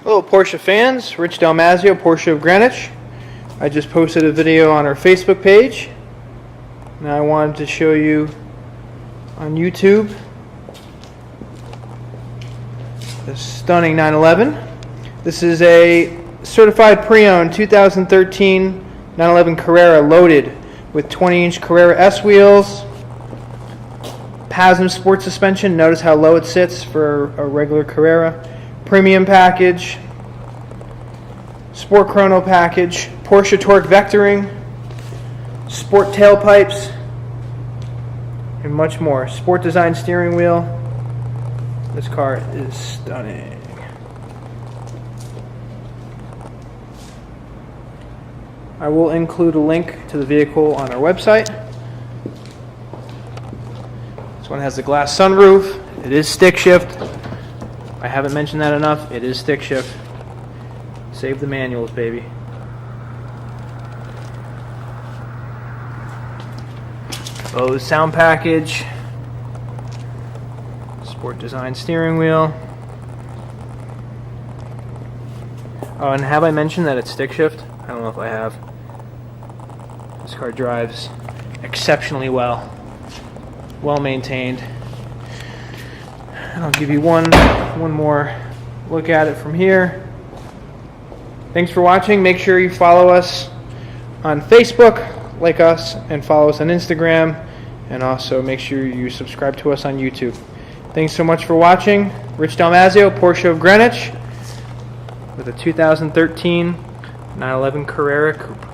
Hello Porsche fans, Rich Dalmazio, Porsche of Greenwich. I just posted a video on our Facebook page. Now I wanted to show you on YouTube the stunning 911. This is a certified pre-owned 2013 911 Carrera loaded with 20-inch Carrera S wheels, PASMsport suspension. Notice how low it sits for a regular Carrera. Premium package, Sport Chrono package, Porsche torque vectoring, sport tailpipes, and much more. Sport design steering wheel. This car is stunning. I will include a link to the vehicle on our website. This one has the glass sunroof. It is stick shift. I haven't mentioned that enough. It is stick shift. Save the manuals, baby. Bose sound package. Sport design steering wheel. Oh, and have I mentioned that it's stick shift? I don't know if I have. This car drives exceptionally well. Well maintained. And I'll give you one more look at it from here. Thanks for watching. Make sure you follow us on Facebook, like us, and follow us on Instagram. And also make sure you subscribe to us on YouTube. Thanks so much for watching. Rich Dalmazio, Porsche of Greenwich, with a 2013 911 Carrera Coupe.